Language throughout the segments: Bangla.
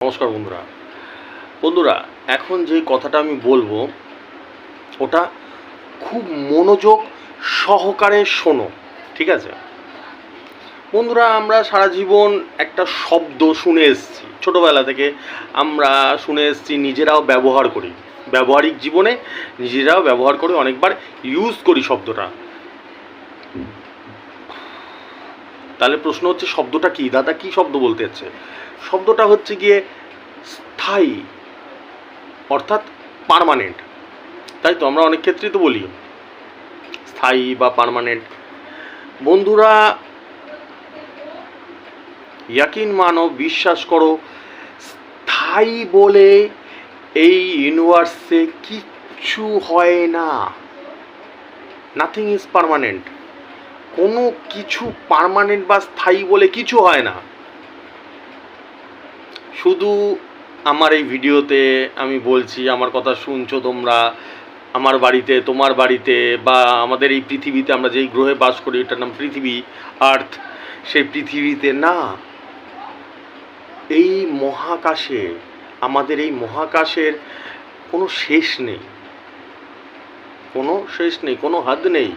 নমস্কার বন্ধুরা। বন্ধুরা, এখন যে কথাটা আমি বলবো ওটা খুব মনোযোগ সহকারে শোনো, ঠিক আছে? বন্ধুরা, আমরা সারা জীবন একটা শব্দ শুনে এসেছি, ছোটোবেলা থেকে আমরা শুনে এসেছি, নিজেরাও ব্যবহার করি, ব্যবহারিক জীবনে নিজেরাও ব্যবহার করে অনেকবার ইউজ করি শব্দটা। তাহলে প্রশ্ন হচ্ছে, শব্দটা কি দাদা, কি শব্দ বলতে যাচ্ছে? শব্দটা হচ্ছে গিয়ে স্থায়ী, অর্থাৎ পার্মানেন্ট। তাই তো আমরা অনেক ক্ষেত্রেই তো বলি স্থায়ী বা পার্মানেন্ট। বন্ধুরা, ইয়াকিন মানো, বিশ্বাস করো, স্থায়ী বলে এই ইউনিভার্সে কিচ্ছু হয় না। Nothing is permanent. কোনো কিছু পার্মানেন্ট বা স্থায়ী বলে কিছু হয় না। শুধু আমার এই ভিডিওতে আমি বলছি, আমার কথা শুনছো তোমরা, আমার বাড়িতে, তোমার বাড়িতে, বা আমাদের এই পৃথিবীতে, আমরা যেই গ্রহে বাস করি এটার নাম পৃথিবী, আর্থ, সেই পৃথিবীতে না, এই মহাকাশে, আমাদের এই মহাকাশের কোনো শেষ নেই, কোনো শেষ নেই, কোনো হাদ নেই,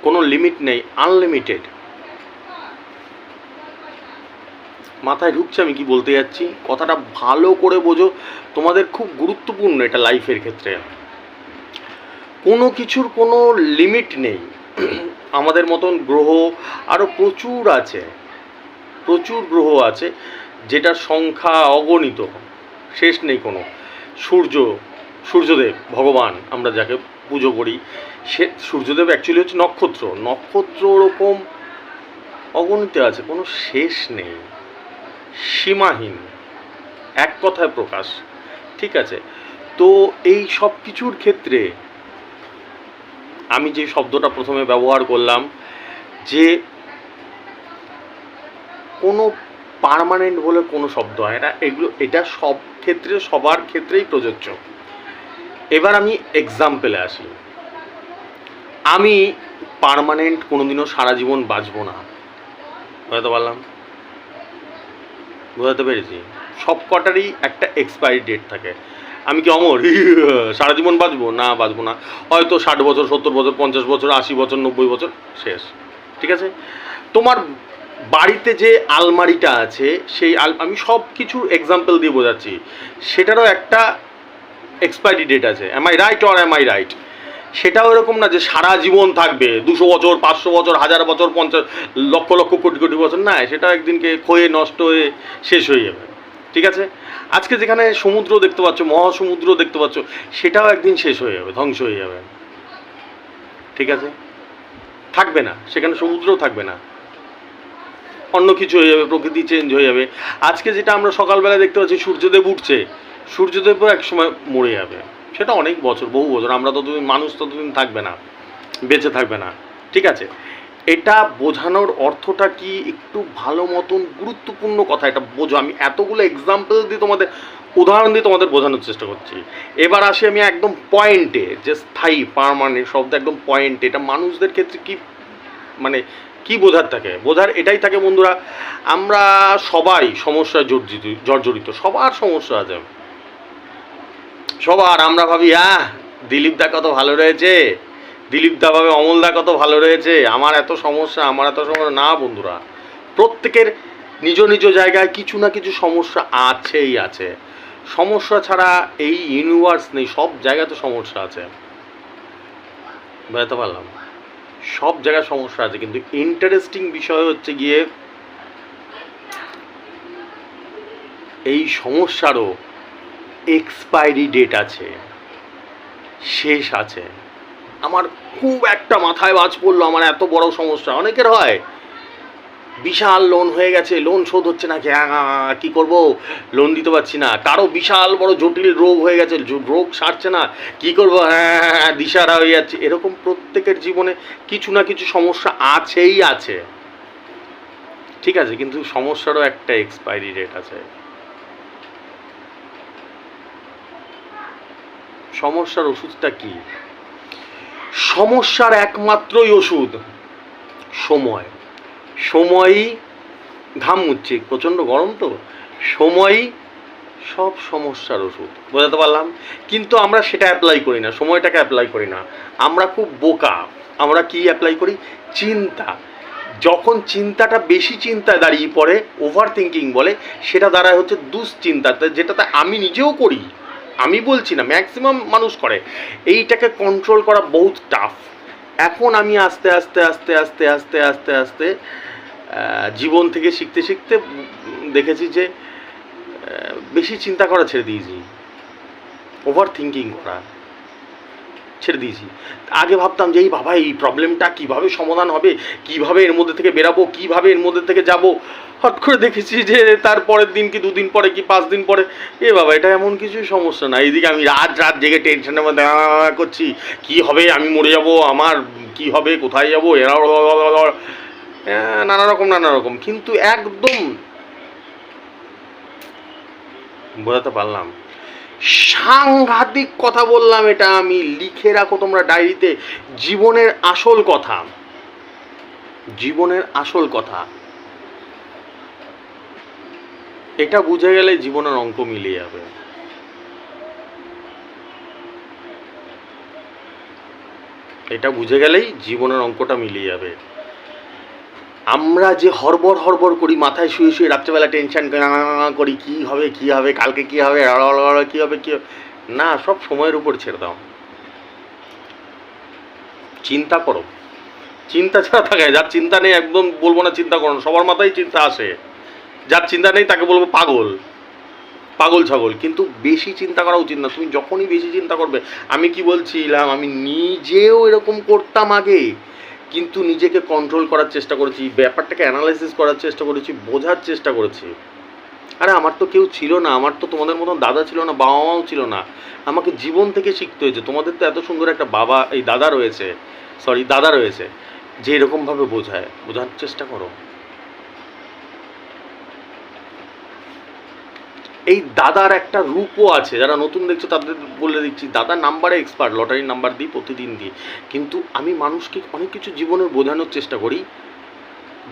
কোনো লিমিট নেই, আনলিমিটেড। মাথায় ঢুকছে আমি কি বলতে যাচ্ছি? কথাটা ভালো করে বোঝো, তোমাদের খুব গুরুত্বপূর্ণ এটা লাইফের ক্ষেত্রে। কোনো কিছুর কোনো লিমিট নেই। আমাদের মতন গ্রহ আরও প্রচুর আছে, প্রচুর গ্রহ আছে যেটার সংখ্যা অগণিত, শেষ নেই কোনো। সূর্যদেব ভগবান, আমরা যাকে পুজো করি, সে সূর্যদেব অ্যাকচুয়ালি হচ্ছে নক্ষত্র। নক্ষত্র ওরকম অগণিত আছে, কোনো শেষ নেই, সীমাহীন, এক কথায় প্রকাশ, ঠিক আছে? তো এই সব কিছুর ক্ষেত্রে আমি যে শব্দটা প্রথমে ব্যবহার করলাম, যে কোনো পার্মানেন্ট বলে কোনো শব্দ হয় না, এটা সব ক্ষেত্রে, সবার ক্ষেত্রেই প্রযোজ্য। এবার আমি এক্সাম্পলে আসি। আমি পার্মানেন্ট কোনোদিনও সারা জীবন বাঁচবো না, বুঝতে পারলাম? বোঝাতে পেরেছি? সব কটারই একটা এক্সপায়ারি ডেট থাকে। আমি কি অমর সারা জীবন বাঁচবো? না, বাঁচবো না। হয়তো 60 বছর, 70 বছর, 50 বছর, 80 বছর, 90 বছর, শেষ, ঠিক আছে? তোমার বাড়িতে যে আলমারিটা আছে, সেই আমি সব কিছুর এক্সাম্পল দিয়ে বোঝাচ্ছি, সেটারও একটা এক্সপায়ারি ডেট আছে। Am I right or am I right? সেটাও এরকম না যে সারা জীবন থাকবে, 200 বছর, 500 বছর, 1000 বছর, 50 লক্ষ লক্ষ কোটি কোটি বছর, না, সেটা একদিনকে ক্ষয়ে নষ্ট হয়ে শেষ হয়ে যাবে, ঠিক আছে? আজকে যেখানে সমুদ্র দেখতে পাচ্ছ, মহাসমুদ্র দেখতে পাচ্ছ, সেটাও একদিন শেষ হয়ে যাবে, ধ্বংস হয়ে যাবে, ঠিক আছে? থাকবে না সেখানে, সমুদ্রও থাকবে না, অন্য কিছু হয়ে যাবে, প্রকৃতি চেঞ্জ হয়ে যাবে। আজকে যেটা আমরা সকালবেলা দেখতে পাচ্ছি, সূর্যদেব উঠছে, সূর্যদেবও একসময় মরে যাবে, সেটা অনেক বছর, বহু বছর, আমরা ততদিন, মানুষ ততদিন থাকবে না, বেঁচে থাকবে না, ঠিক আছে? এটা বোঝানোর অর্থটা কি, একটু ভালো মতন গুরুত্বপূর্ণ কথা, এটা বোঝো। আমি এতগুলো এক্সাম্পল দিয়ে, তোমাদের উদাহরণ দিয়ে তোমাদের বোঝানোর চেষ্টা করছি। এবার আসি আমি একদম পয়েন্টে, যে স্থায়ী, পার্মানেন্ট শব্দ একদম পয়েন্টে। এটা মানুষদের ক্ষেত্রে কি, মানে কি বোঝার থাকে? বোঝার এটাই থাকে বন্ধুরা, আমরা সবাই সমস্যায় জর্জরিত, সবার সমস্যা আছে, সবার। আমরা ভাবি, দিলীপ দা কত ভালো রয়েছে, দিলীপ দা ভাবে অমল দা কত ভালো রয়েছে, আমার এত সমস্যা, আমার এত সমস্যা। না বন্ধুরা, প্রত্যেকের নিজ নিজ জায়গায় কিছু না কিছু সমস্যা আছেই আছে। সমস্যা ছাড়া এই ইউনিভার্স নেই, সব জায়গাতে সমস্যা আছে, বুঝতে পারলাম? সব জায়গায় সমস্যা আছে, কিন্তু ইন্টারেস্টিং বিষয় হচ্ছে গিয়ে, এই সমস্যারও এক্সপায়ারি ডেট আছে, শেষ আছে। আমার খুব একটা মাথায় বাজ পড়লো, আমার এত বড় সমস্যা, অনেকের হয়, বিশাল লোন হয়ে গেছে, লোন শোধ হচ্ছে না, কি করব, লোন দিতে পারছি না। কারো বিশাল বড় জটিল রোগ হয়ে গেছে, রোগ সারছে না, কি করব, দিশাহারা হয়ে যাচ্ছে। এরকম প্রত্যেকের জীবনে কিছু না কিছু সমস্যা আছেই আছে, ঠিক আছে? কিন্তু সমস্যারও একটা এক্সপায়ারি ডেট আছে। সমস্যার ওষুধটা কি? সমস্যার একমাত্রই ওষুধ সময়। সময়ই, ঘাম মুচ্ছে, প্রচণ্ড গরম তো, সময়ই সব সমস্যার ওষুধ, বোঝাতে পারলাম? কিন্তু আমরা সেটা অ্যাপ্লাই করি না, সময়টাকে অ্যাপ্লাই করি না। আমরা খুব বোকা। আমরা কি অ্যাপ্লাই করি? চিন্তা। যখন চিন্তাটা বেশি চিন্তায় দাঁড়িয়ে পড়ে, ওভার থিঙ্কিং বলে, সেটা দাঁড়ায় হচ্ছে দুশ্চিন্তাতে, যেটাতে আমি নিজেও করি, আমি বলছি না, ম্যাক্সিমাম মানুষ করে। এইটাকে কন্ট্রোল করা বহুত টাফ। এখন আমি আস্তে আস্তে আস্তে আস্তে আস্তে আস্তে আস্তে জীবন থেকে শিখতে শিখতে দেখেছি যে বেশি চিন্তা করা ছেড়ে দিয়েছি, ওভার থিঙ্কিং করা ছেড়ে দিয়েছি। আগে ভাবতাম যে এই বাবা এই প্রবলেমটা কীভাবে সমাধান হবে, কিভাবে এর মধ্যে থেকে বেরাবো, কিভাবে এর মধ্যে থেকে যাব। হট করে দেখেছি যে তার পরের দিন কি 2 দিন পরে কি 5 দিন পরে, এ বাবা এটা এমন কিছুই সমস্যা না। এইদিকে আমি রাত রাত জেগে টেনশনের মধ্যে করছি, কি হবে, আমি মরে যাব, আমার কি হবে, কোথায় যাবো, নানা রকম। কিন্তু একদম বোঝাতে পারলাম, সাংঘাতিক কথা বললাম। এটা আমি লিখে রাখো তোমরা ডায়েরিতে। জীবনের আসল কথা, জীবনের আসল কথা। এটা বুঝে গেলে জীবনের অঙ্ক মিলিয়ে যাবে। এটা বুঝে গেলেই জীবনের অঙ্কটা মিলিয়ে যাবে। আমরা যে হড়বড় করি, মাথায় শুয়ে শুয়ে রাত্রেবেলা টেনশন করি, কি হবে কালকে কি হবে, কি হবে না, সব সময়ের উপর ছেড়ে দাও। চিন্তা করো, চিন্তা ছাড়া থাকে। যার চিন্তা নেই একদম বলবো না চিন্তা করো, সবার মাথায় চিন্তা আসে। যার চিন্তা নেই তাকে বলবো পাগল ছাগল। কিন্তু বেশি চিন্তা করা উচিত না। তুমি যখনই বেশি চিন্তা করবে, আমি কি বলছিলাম, আমি নিজেও এরকম করতাম আগে, কিন্তু নিজেকে কন্ট্রোল করার চেষ্টা করেছি, ব্যাপারটাকে অ্যানালাইসিস করার চেষ্টা করেছি, বোঝার চেষ্টা করেছি। আরে আমার তো কেউ ছিল না, আমার তো তোমাদের মতন দাদা ছিল না, বাবা মাও ছিল না। আমাকে জীবন থেকে শিখতে হয়েছে। তোমাদের তো এত সুন্দর একটা দাদা রয়েছে যে এরকমভাবে বোঝার চেষ্টা করো। এই দাদার একটা রূপও আছে, যারা নতুন দেখছো তাদের বলে দিচ্ছি, দাদা নাম্বারে এক্সপার্ট, লটারির নাম্বার দিই, প্রতিদিন দিই। কিন্তু আমি মানুষকে অনেক কিছু জীবনের বোঝানোর চেষ্টা করি,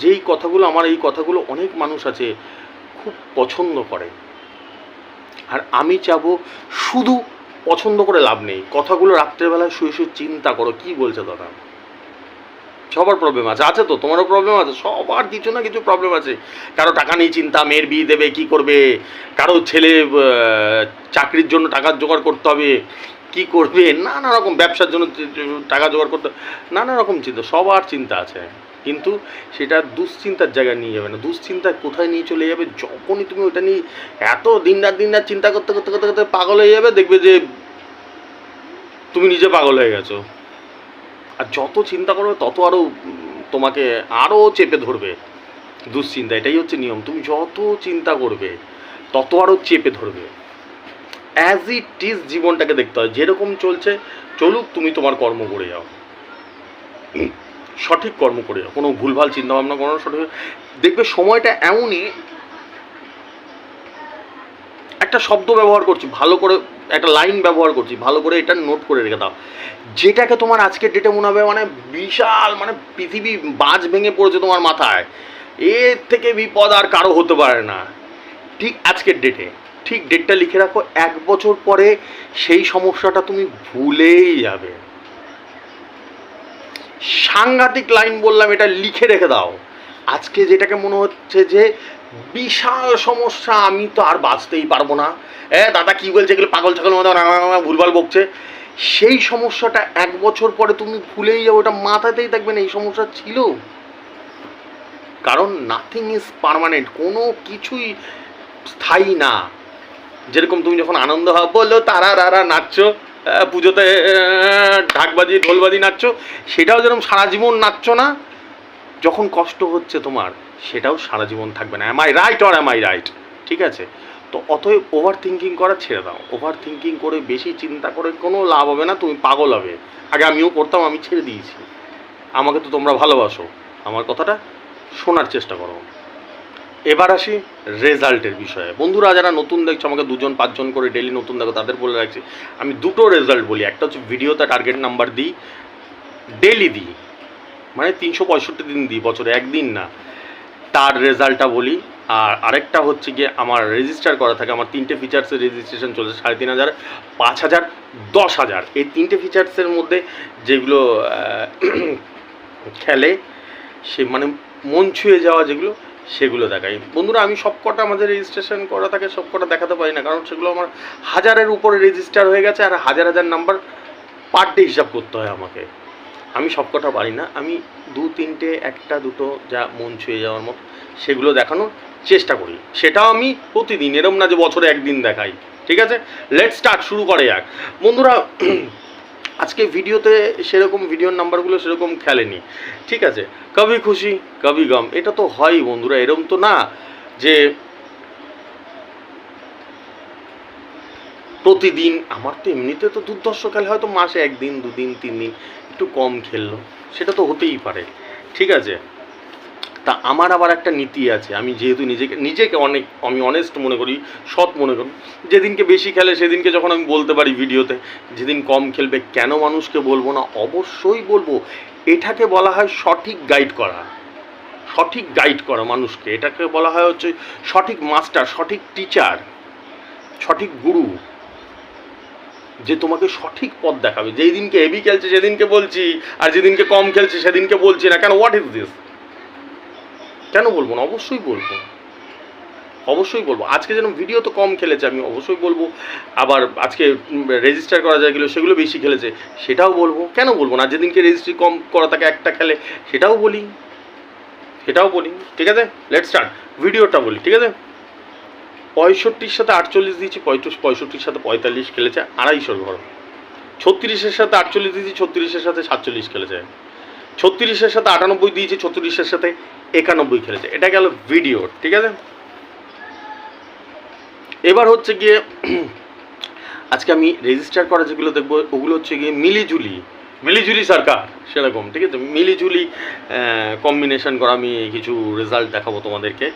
যেই কথাগুলো এই কথাগুলো অনেক মানুষ আছে খুব পছন্দ করে। আর আমি চাবো, শুধু পছন্দ করে লাভ নেই, কথাগুলো রাত্রেবেলায় শুয়ে শুয়ে চিন্তা করো, কি বলছে দাদা। সবার প্রবলেম আছে তো, তোমারও প্রবলেম আছে, সবার কিছু না কিছু প্রবলেম আছে। কারো টাকা নেই চিন্তা, মেয়ের বিয়ে দেবে কি করবে, কারো ছেলে চাকরির জন্য টাকা জোগাড় করতে হবে, কি করবে, নানা রকম, ব্যবসার জন্য টাকা জোগাড় করতে, নানা রকম চিন্তা, সবার চিন্তা আছে। কিন্তু সেটা দুশ্চিন্তার জায়গায় নিয়ে যাবে না। দুশ্চিন্তা কোথায় নিয়ে চলে যাবে, যখনই তুমি ওটা নিয়ে এত দিন রাত চিন্তা করতে করতে করতে করতে পাগল হয়ে যাবে, দেখবে যে তুমি নিজে পাগল হয়ে গেছো। আর যত চিন্তা করবে তত আরও তোমাকে আরও চেপে ধরবে দুশ্চিন্তা। এটাই হচ্ছে নিয়ম। তুমি যত চিন্তা করবে তত আরও চেপে ধরবে। অ্যাজ ইট ইজ জীবনটাকে দেখতে হয়, যেরকম চলছে চলুক, তুমি তোমার কর্ম করে যাও, সঠিক কর্ম করে যাও, কোনো ভুলভাল চিন্তাভাবনা করো না, সঠিক। দেখবে সময়টা এমনই, একটা শব্দ ব্যবহার করছি ভালো করে, একটা লাইন ব্যবহার করছি ভালো করে, এটা নোট করে রেখে দাও। যেটাকে তোমার আজকের ডেটে মনে হবে মানে বিশাল, মানে পৃথিবী বাজ ভেঙে পড়েছে তোমার মাথায়, এর থেকে বিপদ আর কারো হতে পারে না, ঠিক আজকের ডেটে, ঠিক ডেটটা লিখে রাখো। 1 বছর পরে সেই সমস্যাটা তুমি ভুলেই যাবে। সাংঘাতিক লাইন বললাম, এটা লিখে রেখে দাও। আজকে যেটাকে মনে হচ্ছে যে বিশাল সমস্যা, আমি তো আর বাঁচতেই পারবো না, দাদা কি বলছে, এগুলো পাগল ছাগল মতো ভুলভাল বকছে, সেই সমস্যাটা 1 বছর পরে তুমি ভুলেই যাও, ওটা মাথাতেই থাকবে না এই সমস্যা ছিল। কারণ নাথিং ইজ পার্মানেন্ট, কোনো কিছুই স্থায়ী না। যেরকম তুমি যখন আনন্দ হবে বললো তারা নাচছো, পুজোতে ঢাকবাজি ঢোলবাজি নাচছো, সেটাও যেরকম সারা জীবন নাচছো না, যখন কষ্ট হচ্ছে তোমার সেটাও সারা জীবন থাকবে না। Am I right or am I right? ঠিক আছে, তো অতএব ওভার থিঙ্কিং করা ছেড়ে দাও। ওভার থিঙ্কিং করে বেশি চিন্তা করে কোনো লাভ হবে না, তুমি পাগল হবে। আগে আমিও করতাম, আমি ছেড়ে দিয়েছি। আমাকে তো তোমরা ভালোবাসো, আমার কথাটা শোনার চেষ্টা করো। এবার আসি রেজাল্টের বিষয়ে। বন্ধুরা যারা নতুন দেখছো, আমাকে 2জন 5জন করে ডেলি নতুন দেখো, তাদের বলে রাখছি আমি 2টো রেজাল্ট বলি। একটা হচ্ছে ভিডিওতে টার্গেট নাম্বার দিই, ডেলি দিই, মানে 365 দিন দিই, বছরে 1 দিন না। তার রেজাল্টটা বলি। আর আরেকটা হচ্ছে গিয়ে আমার রেজিস্টার করা থাকে, আমার 3টে ফিচার্সের রেজিস্ট্রেশন চলছে, 3,500, 5,000, 10,000। এই 3টে ফিচার্সের মধ্যে যেগুলো খেলে সে মানে মন ছুঁয়ে যাওয়া যেগুলো, সেগুলো দেখাই। বন্ধুরা আমি সব কটা আমাদের রেজিস্ট্রেশন করা থাকে সব কটা দেখাতে পারি না, কারণ সেগুলো আমার 1000-এর উপরে রেজিস্টার হয়ে গেছে, আর 1000 নাম্বার পার ডে হিসাব করতে হয় আমাকে। আমি সব কটা পারি না, আমি 2-3টে, 1-2টো যা মন ছুঁয়ে যাওয়ার মতো সেগুলো দেখানোর চেষ্টা করি। সেটাও আমি প্রতিদিন, এরম না যে বছরে একদিন দেখাই। ঠিক আছে, লেটস স্টার্ট, শুরু করে যাক বন্ধুরা। আজকে ভিডিওতে সেরকম ভিডিওর নাম্বারগুলো সেরকম খেলেনি। ঠিক আছে, কবি খুশি কবি গম, এটা তো হয়ই বন্ধুরা, এরম তো না যে প্রতিদিন। আমার তো এমনিতে তো দুর্ধর্ষ খেলে, হয়তো মাসে 1 দিন 2 দিন 3 দিন একটু কম খেললো, সেটা তো হতেই পারে। ঠিক আছে, তা আমার আবার একটা নীতি আছে, আমি যেহেতু নিজেকে অনেক আমি অনেস্ট মনে করি, সৎ মনে করি। যেদিনকে বেশি খেলে সেদিনকে যখন আমি বলতে পারি ভিডিওতে, যেদিন কম খেলবে কেন মানুষকে বলবো না, অবশ্যই বলবো। এটাকে বলা হয় সঠিক গাইড করা, সঠিক গাইড করা মানুষকে। এটাকে বলা হয় হচ্ছে সঠিক মাস্টার, সঠিক টিচার, সঠিক গুরু, যে তোমাকে সঠিক পথ দেখাবে। যেই দিনকে হেভি খেলছে সেদিনকে বলছি, আর যেদিনকে কম খেলছে সেদিনকে বলছি না কেন? What is this? কেন বলবো না? অবশ্যই বলবো, অবশ্যই বলবো। আজকে যেন ভিডিও তো কম খেলেছে, আমি অবশ্যই বলবো। আবার আজকে রেজিস্টার করা যায় সেগুলো বেশি খেলেছে, সেটাও বলবো। কেন বলবো না? যেদিনকে রেজিস্ট্রি কম করা থাকে, একটা খেলে, সেটাও বলি, সেটাও বলি। ঠিক আছে, লেট স্টার্ট, ভিডিওটা বলি। ঠিক আছে, 65-র সাথে 48 দিয়েছি, 65-র সাথে 45 খেলেছে, 250 ঘর। 36-এর সাথে 48 দিয়েছি, 36-এর সাথে 47 খেলেছে। 36-এর সাথে 98 দিয়েছি, 36-এর সাথে 91 খেলেছে। এটা গেল ভিডিও। ঠিক আছে, এবার হচ্ছে গিয়ে আজকে আমি রেজিস্টার করা যেগুলো দেখবো ওগুলো হচ্ছে গিয়ে মিলিজুলি সরকার সেরকম। ঠিক আছে, মিলিজুলি কম্বিনেশন করা আমি কিছু রেজাল্ট দেখাবো তোমাদেরকে।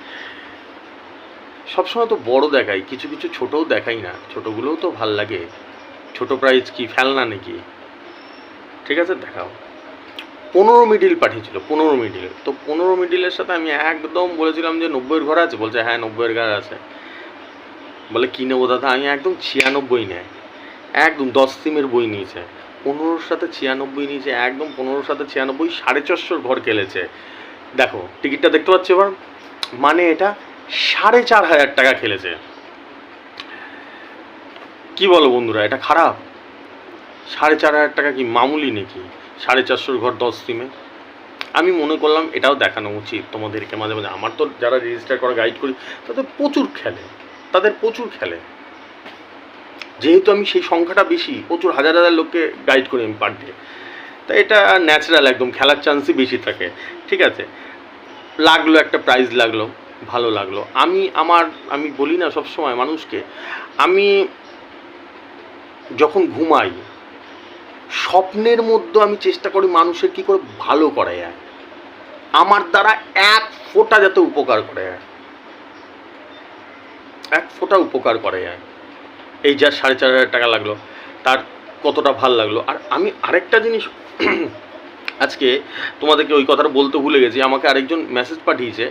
সবসময় তো বড় দেখাই, কিছু কিছু ছোটও দেখাই না, ছোটোগুলোও তো ভাল লাগে। ছোট প্রাইজ কি ফেলনা নাকি? ঠিক আছে, দেখাও। 15 মিডিল পাঠিয়েছিল, 15 মিডিল। তো 15 মিডিলের সাথে আমি একদম বলেছিলাম যে 90-এর ঘর আছে, বলছে হ্যাঁ 90-এর ঘর আছে। বলে কী নেবো দাদা? আমি একদম 96 নেয়, একদম 10 সিমের বই নিয়েছে। 15-র সাথে 96 নিয়েছে, একদম 15-র সাথে 96, 450 ঘর খেলেছে। দেখো টিকিটটা দেখতে পাচ্ছি এবার, মানে এটা 4,500 টাকা খেলেছে। কি বলো বন্ধুরা, এটা খারাপ? 4,500 টাকা কি মামুলি নাকি? 450 ঘর 10 সিমে। আমি মনে করলাম এটাও দেখানো উচিত তোমাদেরকে মাঝে মাঝে। আমার তো যারা রেজিস্টার করা গাইড করি তাদের প্রচুর খেলে, তাদের প্রচুর খেলে। যেহেতু আমি সেই সংখ্যাটা বেশি, প্রচুর হাজার হাজার লোককে গাইড করি আমি পার ডে, তাই এটা ন্যাচারাল, একদম খেলার চান্সই বেশি থাকে। ঠিক আছে, লাগলো একটা প্রাইজ, লাগলো, ভালো লাগলো। আমি বলি না সবসময় মানুষকে, আমি যখন ঘুমাই স্বপ্নের মধ্যে আমি চেষ্টা করি মানুষের কী করে ভালো করা যায়, আমার দ্বারা 1 ফোঁটা যাতে উপকার করে যায়, 1 ফোঁটা উপকার করে যায়। এই যা 4,500 টাকা লাগলো, তার কতটা ভাল লাগলো। আর আমি আরেকটা জিনিস আজকে তোমাদেরকে ওই কথাটা বলতে ভুলে গেছি। আমাকে আরেকজন মেসেজ পাঠিয়েছে,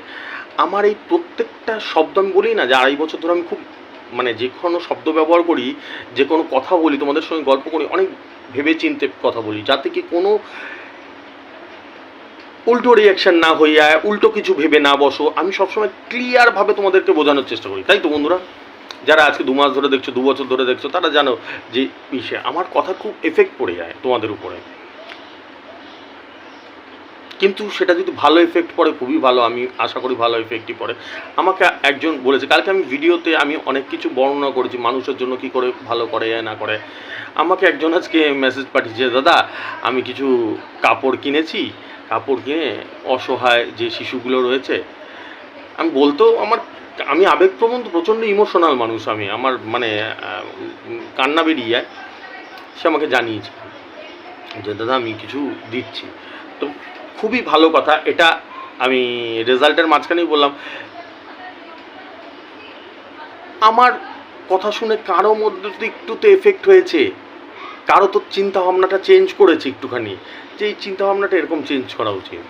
আমার এই প্রত্যেকটা শব্দ, আমি বলি না যে 2.5 বছর ধরে আমি খুব মানে যে কোনো শব্দ ব্যবহার করি, যে কোনো কথা বলি, তোমাদের সঙ্গে গল্প করি, অনেক ভেবে চিনতে কথা বলি, যাতে কি কোনো উল্টো রিয়াকশান না হয়ে যায়, উল্টো কিছু ভেবে না বসো। আমি সবসময় ক্লিয়ারভাবে তোমাদেরকে বোঝানোর চেষ্টা করি, তাই তো বন্ধুরা? যারা আজকে 2 মাস ধরে দেখছো, 2 বছর ধরে দেখছো, তারা জানো যে আমার কথা খুব এফেক্ট পড়ে যায় তোমাদের উপরে। কিন্তু সেটা যদি ভালো এফেক্ট পড়ে খুবই ভালো, আমি আশা করি ভালো এফেক্টই পড়ে। আমাকে একজন বলেছে, কালকে আমি ভিডিওতে আমি অনেক কিছু বর্ণনা করেছি মানুষের জন্য কী করে ভালো করে যায় না করে। আমাকে একজন আজকে মেসেজ পাঠিয়েছে, দাদা আমি কিছু কাপড় কিনেছি, কাপড় কিনে অসহায় যে শিশুগুলো রয়েছে, আমি বলতেও আমি আবেগপ্রবণ, প্রচণ্ড ইমোশনাল মানুষ আমি, আমার মানে কান্না বেরিয়ে যায়। সে আমাকে জানিয়েছে যে দাদা আমি কিছু দিচ্ছি। তো খুবই ভালো কথা। এটা আমি রেজাল্টের মাঝখানেই বললাম, আমার কথা শুনে কারো মধ্যে তো একটু তো এফেক্ট হয়েছে, কারো তো চিন্তাভাবনাটা চেঞ্জ করেছে একটুখানি, যে এই চিন্তাভাবনাটা এরকম চেঞ্জ করা উচিত।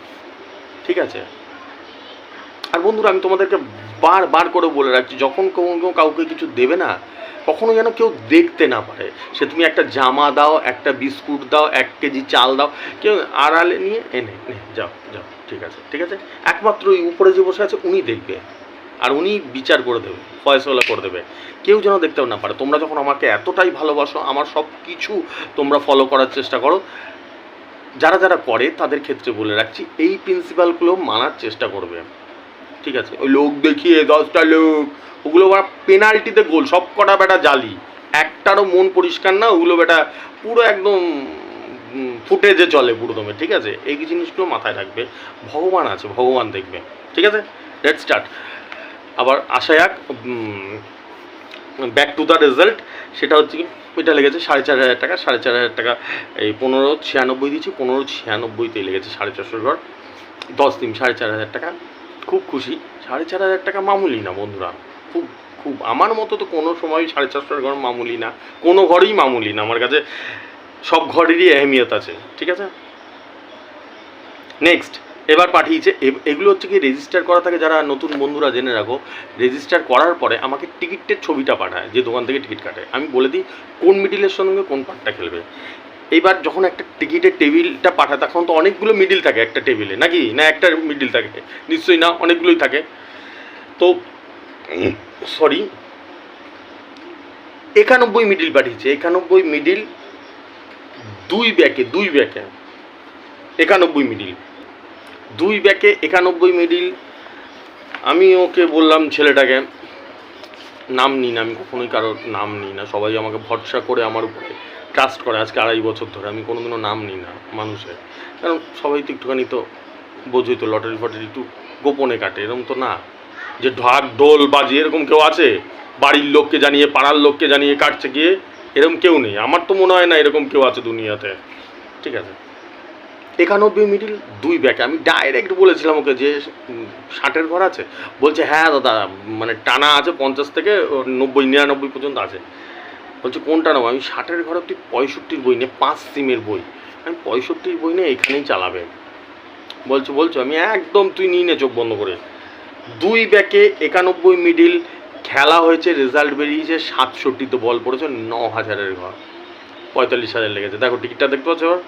ঠিক আছে, আর বন্ধুরা আমি তোমাদেরকে বারবার করে বলে রাখছি, যখন কোনো কাউকে কিছু দেবে না, কখনো যেন কেউ দেখতে না পারে। সে তুমি একটা জামা দাও, একটা বিস্কুট দাও, 1 কেজি চাল দাও, কেউ আড়ালে নিয়ে এনে যাও যাও, ঠিক আছে ঠিক আছে, একমাত্র ওই উপরে যে বসে আছে উনি দেখবে, আর উনি বিচার করে দেবে, ফয়সলা করে দেবে, কেউ যেন দেখতেও না পারে। তোমরা যখন আমাকে এতটাই ভালোবাসো, আমার সব কিছু তোমরা ফলো করার চেষ্টা করো, যারা যারা করে তাদের ক্ষেত্রে বলে রাখছি এই প্রিন্সিপালগুলো মানার চেষ্টা করবে, ঠিক আছে? ওই লোক দেখিয়ে 10টা লোক, ওগুলো ওরা পেনাল্টিতে গোল, সব কটা বেটা জালি, একটারও মন পরিষ্কার না, ওগুলো বেটা পুরো একদম ফুটেজে চলে পুরো দমে, ঠিক আছে? এই জিনিসগুলো মাথায় রাখবে, ভগবান আছে, ভগবান দেখবে, ঠিক আছে? Let's start. আবার আসা যাক ব্যাক টু দ্য রেজাল্ট। সেটা হচ্ছে কি, এটা লেগেছে 4,500 টাকা, 4,500 টাকা এই 1596 দিয়েছি, 1596তেই লেগেছে 450 ঘর, 10 দিন 4,500 টাকা, খুব খুশি। 4,500 টাকা মামুলি না বন্ধুরা, খুব খুব আমার মতো তো কোনো সময় 450 ঘর মামুলি না, কোনো ঘরেই মামুলি না, আমার কাছে সব ঘরেরই এহমিয়ত আছে, ঠিক আছে? নেক্সট এবার পাঠিয়েছে, এগুলো হচ্ছে কি রেজিস্টার করা থাকে, যারা নতুন বন্ধুরা জেনে রাখো, রেজিস্টার করার পরে আমাকে টিকিটের ছবিটা পাঠায়, যে দোকান থেকে টিকিট কাটে, আমি বলে দিই কোন মিডিলের সঙ্গে কোন পার্টটা খেলবে। এইবার যখন একটা টিকিটের টেবিলটা পাঠায়, তখন তো অনেকগুলো মিডিল থাকে একটা টেবিলে, নাকি না একটা মিডিল থাকে? নিশ্চয়ই না, অনেকগুলোই থাকে। তো সরি, 91 মিডিল পাঠিয়েছে, 91 মিডিল, 2 ব্যাকে 91 মিডিল, 2 ব্যাকে 91 মিডিল। আমি ওকে বললাম, ছেলেটাকে, নাম নিই না, আমি কখনোই কারোর নাম নিই না, সবাই আমাকে ভরসা করে আমার উপরে ট্রাস্ট করে আজকে 2.5 বছর ধরে, আমি কোনোদিনও নাম নিই না মানুষের, কারণ সবাই তো একটুখানি তো বোঝোই তো, লটারি ফটারি একটু গোপনে কাটে, এরকম তো না যে ঢাক ঢোল বাজি এরকম কেউ আছে বাড়ির লোককে জানিয়ে, পাড়ার লোককে জানিয়ে কাটছে গিয়ে, এরকম কেউ নেই, আমার তো মনে হয় না এরকম কেউ আছে দুনিয়াতে, ঠিক আছে? 91 মিডিল, 2 ব্যাকে। আমি ডাইরেক্ট বলেছিলাম ওকে যে 60-এর ঘর আছে, বলছে হ্যাঁ দাদা, মানে টানা আছে 50 থেকে 90 99 পর্যন্ত আছে। বলছে কোনটা নেবো? আমি 60-এর ঘরে তুই 65-র বই নে, 5 সিমের বই, আমি 65-র বই নে, এখানেই চালাবে। বলছো আমি একদম, তুই নিয়ে নে চোখ বন্ধ করে। 2 ব্যাকে 91 মিডিল খেলা হয়েছে, রেজাল্ট বেরিয়েছে 67, বল পড়েছে 9,000-এর ঘর, 45,000 লেগেছে। দেখো টিকিটটা দেখতে পাচ্ছ এবার,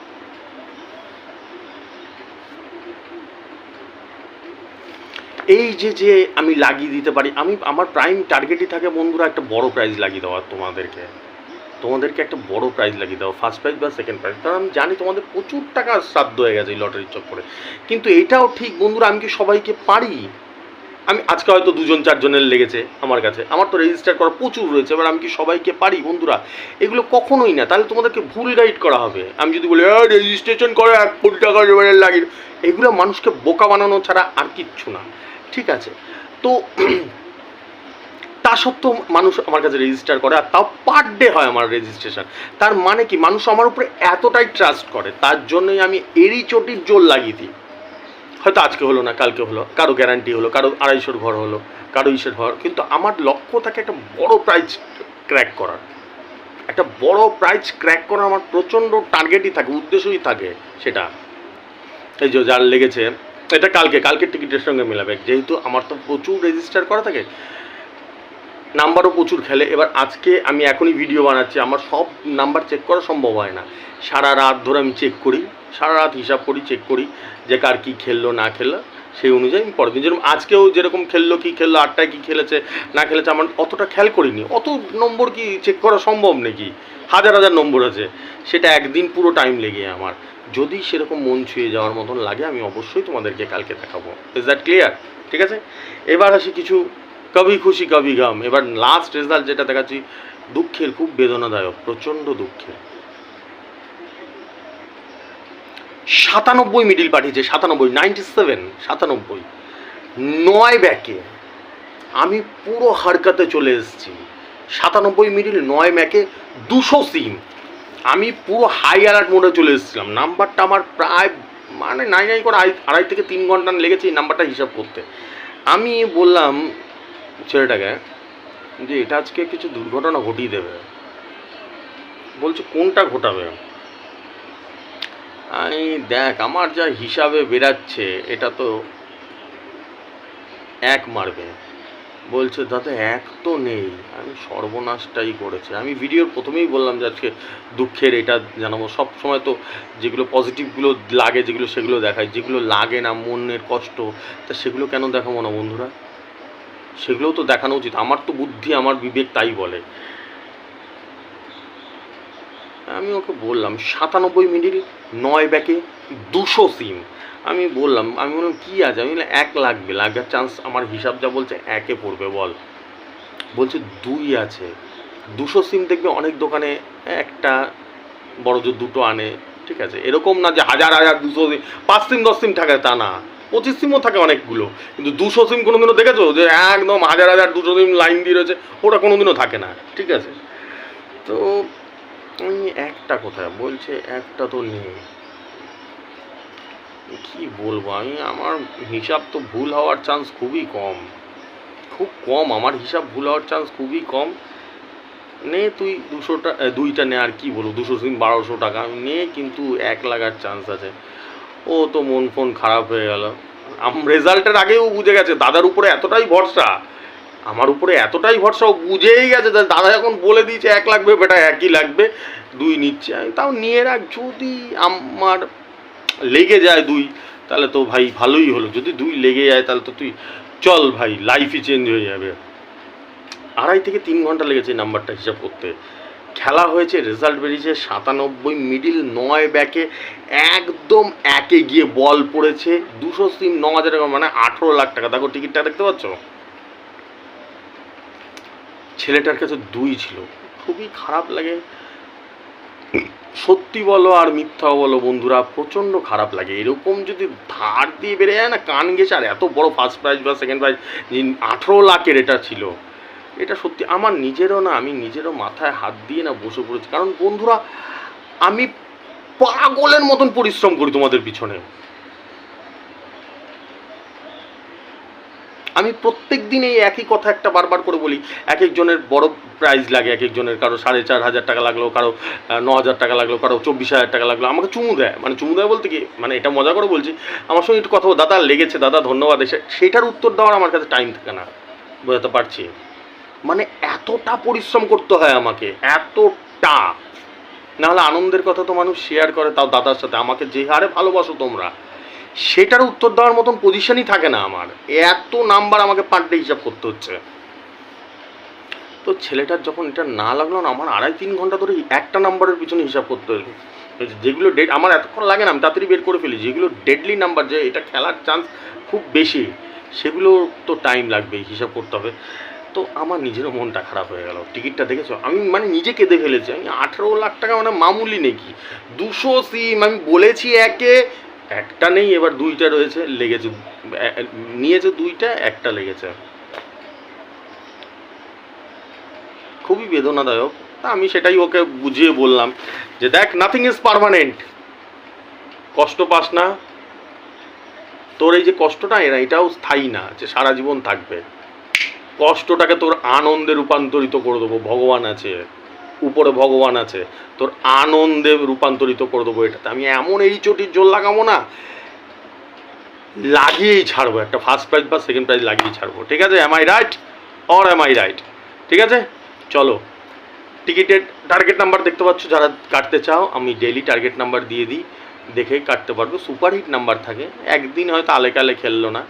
এই যে যে আমি লাগিয়ে দিতে পারি, আমি আমার প্রাইম টার্গেটই থাকে বন্ধুরা একটা বড় প্রাইজ লাগিয়ে দেওয়া, তোমাদেরকে একটা বড় প্রাইজ লাগিয়ে দেওয়া, ফার্স্ট প্রাইজ বা সেকেন্ড প্রাইজ, কারণ আমি জানি তোমাদের প্রচুর টাকা শ্রাদ্ধ হয়ে গেছে এই লটারির চক্করে। কিন্তু এটাও ঠিক বন্ধুরা, আমি কি সবাইকে পারি? আমি আজকে হয়তো 2-4 জনের লেগেছে আমার কাছে, আমার তো রেজিস্টার করা প্রচুর রয়েছে, এবার আমি কি সবাইকে পারি বন্ধুরা? এগুলো কখনোই না, তাহলে তোমাদেরকে ভুল গাইড করা হবে। আমি যদি বলি রেজিস্ট্রেশন করে 1 কোটি টাকা লাগিয়ে, এগুলো মানুষকে বোকা বানানো ছাড়া আর কিচ্ছু না, ঠিক আছে? তো তা সত্ত্বেও মানুষ আমার কাছে রেজিস্টার করে, আর তাও পার ডে হয় আমার রেজিস্ট্রেশন। তার মানে কি, মানুষ আমার উপরে এতটাই ট্রাস্ট করে, তার জন্যই আমি এরই চটির জোর লাগিয়ে দিই। হয়তো আজকে হলো না, কালকে হলো, কারো গ্যারান্টি হলো, কারো 250 ঘর হলো, কারো ইসের ঘর, কিন্তু আমার লক্ষ্য থাকে একটা বড় প্রাইজ ক্র্যাক করার, একটা বড় প্রাইজ ক্র্যাক করার আমার প্রচণ্ড টার্গেটই থাকে, উদ্দেশ্যই থাকে সেটা। এই যে যার লেগেছে, এটা কালকে টিকিটের সঙ্গে মেলাবে, যেহেতু আমার তো প্রচুর রেজিস্টার করা থাকে, নাম্বারও প্রচুর খেলে। এবার আজকে আমি এখনই ভিডিও বানাচ্ছি, আমার সব নাম্বার চেক করা সম্ভব হয় না, সারা রাত ধরে আমি চেক করি, সারা রাত হিসাব করি, চেক করি যে কার কী খেললো না খেললো, সেই অনুযায়ী আমি পরের দিন, যেরকম আজকেও যেরকম খেললো কী খেললো, 8টায় কী খেলেছে না খেলেছে, আমার অতটা খেয়াল করিনি, অত নম্বর কি চেক করা সম্ভব নাকি? হাজার হাজার নম্বর আছে, সেটা একদিন পুরো টাইম লেগে আমার। যদি সেরকম মন ছুঁয়ে যাওয়ার মতন লাগে, আমি অবশ্যই তোমাদেরকে কালকে দেখাবো। Is that clear? ঠিক আছে, এবার আসি কিছু কবি খুশি কবি গাম। এবার লাস্ট রেজাল্ট যেটা দেখাচ্ছি, দুঃখের, খুব বেদনাদায়ক, প্রচণ্ড দুঃখের। 97 মিডিল পাঠিয়েছে, 97 9 ব্যাকে আমি পুরো হারকাতে চলে এসেছি। 97 মিডিল 9 ব্যাকে 200 সিম, আমি পুরো হাই অ্যালার্ট মোডে চলে এসেছিলাম। নাম্বারটা আমার প্রায় মানে নাই করে 2.5 থেকে 3 ঘন্টা লেগেছে এই নাম্বারটা হিসাব করতে। আমি বললাম ছেলেটাকে যে এটা আজকে কিছু দুর্ঘটনা ঘটিয়ে দেবে। বলছে কোনটা ঘটাবে? আমি দেখ, আমার যা হিসাবে বেরাচ্ছে, এটা তো এক মারবে, বলছে দাদা এক তো নেই। আমি সর্বনাশটাই করেছে। আমি ভিডিওর প্রথমেই বললাম যে আজকে দুঃখের এটা জানাবো। সব সময় তো যেগুলো পজিটিভগুলো লাগে, যেগুলো সেগুলো দেখায়, যেগুলো লাগে না মনের কষ্ট, তা সেগুলো কেন দেখাবো না বন্ধুরা? সেগুলোও তো দেখানো উচিত। আমার তো বুদ্ধি, আমার বিবেক তাই বলে। আমি ওকে বললাম 97 মিনিট 9 ব্যাকে 200 সিম। আমি বললাম, আমি বললাম কী আছে, আমি বললাম 1 লাগবে, লাগার চান্স আমার হিসাব যা বলছে 1-এ পড়বে বল। বলছে 2 আছে। 200 সিম দেখবে অনেক দোকানে একটা বড় জোর 2টো আনে, ঠিক আছে? এরকম না যে হাজার হাজার 200 সিম, 5 সিম 10 সিম থাকে তা না, 25 সিমও থাকে অনেকগুলো। কিন্তু 200 সিম কোনোদিনও দেখেছো যে একদম হাজার হাজার 200 সিম লাইন দিয়ে রয়েছে? ওটা কোনোদিনও থাকে না, ঠিক আছে? তো আমি একটা কোথায় বলছে একটা তো নেই। কি বলবো আমি, আমার হিসাব তো ভুল হওয়ার চান্স খুবই কম, খুব কম। আমার হিসাব ভুল হওয়ার চান্স খুবই কম। নে তুই 200টা 2টা নে, আর কি বলবো, 200 সিম 1200 টাকা নে, কিন্তু 1 লাগার চান্স আছে। ও তো মন ফোন খারাপ হয়ে গেল। রেজাল্টের আগেও বুঝে গেছে দাদার উপরে এতটাই ভরসা, আমার উপরে এতটাই ভরসা, ও বুঝেই গেছে দাদা যখন বলে দিয়েছে 1 লাগবে বেটা 1ই লাগবে, 2 নিচ্ছে। আমি তাও নিয়ে রাখ, যদি আমার লেগে যায় 2 তাহলে তো ভাই ভালোই হলো। যদি 2 লেগে যায় তাহলে তো তুই চল ভাই, লাইফই চেঞ্জ হয়ে যাবে। 2.5 থেকে 3 ঘন্টা লেগেছে নাম্বারটা হিসাব করতে। খেলা হয়েছে, রেজাল্ট বেরিয়েছে 97 মিডিল 9 ব্যাকে, একদম 1-এ গিয়ে বল পড়েছে। 200 সিম 9,000 টাকা, মানে 18 লাখ টাকা। দেখো টিকিটটা দেখতে পাচ্ছ? ছেলেটার কাছে 2 ছিল। খুবই খারাপ লাগে, সত্যি বলো আর মিথ্যাও বলো বন্ধুরা, প্রচণ্ড খারাপ লাগে। এরকম যদি ধার দিয়ে বেড়ে যায় না, কান গেছে। আর এত বড় ফার্স্ট প্রাইজ বা সেকেন্ড প্রাইজ 18 লাখের এটা ছিল, এটা সত্যি আমার নিজেরও না, আমি নিজেরও মাথায় হাত দিয়ে না বসে পড়েছি। কারণ বন্ধুরা, আমি পাগলের মতন পরিশ্রম করি তোমাদের পিছনে। আমি প্রত্যেক দিন এই একই কথা একটা বারবার করে বলি। এক একজনের বড় প্রাইজ লাগে, এক একজনের কারো 4,500 টাকা লাগলো, কারো 9,000 টাকা লাগলো, কারো 24,000 টাকা লাগলো। আমাকে চুমু দেয়, মানে চুমু দেয় বলতে কি, মানে এটা মজা করে বলছি, আমার সঙ্গে একটু কথা বল, দাদা লেগেছে, দাদা ধন্যবাদ, এসে সেটার উত্তর দেওয়ার আমার কাছে টাইম থাকে না, বোঝাতে পারছি? মানে এতটা পরিশ্রম করতে হয় আমাকে, এতটা। নাহলে আনন্দের কথা তো মানুষ শেয়ার করে, তাও দাদার সাথে। আমাকে যে হারে ভালোবাসো তোমরা, সেটার উত্তর দেওয়ার মতন পজিশনই থাকে না আমার। এত নাম্বার আমাকে পার ডে হিসাব করতে হচ্ছে। তো ছেলেটার যখন এটা না লাগলো না, আমার 2.5-3 ঘন্টা ধরে একটা নাম্বারের পিছনে হিসাব করতে হয়েছে। যেগুলো ডেড, আমার এতক্ষণ লাগে না, আমি তাড়াতাড়ি বের করে ফেলি। যেগুলো ডেডলি নাম্বার, যে এটা খেলার চান্স খুব বেশি, সেগুলো তো টাইম লাগবে, হিসাব করতে হবে। তো আমার নিজেরও মনটা খারাপ হয়ে গেল। টিকিটটা দেখেছো, আমি মানে নিজে কেঁদে ফেলেছি। আমি 18 লাখ টাকা মানে মামুলি নাকি? 200 সিম, আমি বলেছি একে, একটা নেই, এবার 2টা রয়েছে, লেগেছে, নিয়েছে 2টা, একটা লেগেছে। খুবই বেদনাদায়ক। তা আমি সেটাই ওকে বুঝিয়ে বললাম যে দেখ, নাথিং ইজ পার্মানেন্ট, কষ্ট পাস না। তোর এই যে কষ্টটা, এটাও স্থায়ী না যে সারা জীবন থাকবে। কষ্টটাকে তোর আনন্দে রূপান্তরিত করে দেবো, ভগবান আছে উপরে, ভগবান আছে, তোর আনন্দে রূপান্তরিত করে দেবো। এটাতে আমি এমন এই চটির জোর লাগাবো না, লাগিয়েই ছাড়বো। একটা ফার্স্ট প্রাইজ বা সেকেন্ড প্রাইজ লাগিয়েই ছাড়বো, ঠিক আছে? Am I right or am I right? ঠিক আছে, চলো। টিকিটের টার্গেট নাম্বার দেখতে পাচ্ছ, যারা কাটতে চাও আমি ডেইলি টার্গেট নাম্বার দিয়ে দিই, দেখে কাটতে পারবো। সুপারহিট নাম্বার থাকে, একদিন হয়তো আলে কালে খেললো না,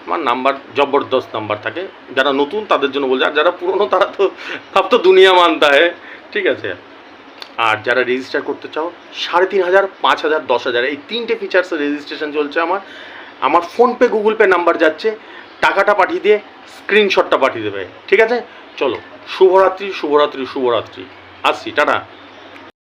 আমার নাম্বার জবরদস্ত নাম্বার থাকে। যারা নতুন তাদের জন্য বলছে, আর যারা পুরনো তারা তো সব তো দুনিয়া মানতা হয়, ঠিক আছে? আর যারা রেজিস্টার করতে চাও, 3,500, 5,000, 10,000, এই 3টে ফিচার্সের রেজিস্ট্রেশন চলছে আমার ফোনপে গুগল পে নাম্বার যাচ্ছে, টাকাটা পাঠিয়ে দিয়ে স্ক্রিনশটটা পাঠিয়ে দেবে, ঠিক আছে? চলো, শুভরাত্রি শুভরাত্রি শুভরাত্রি, আসছি, টাটা।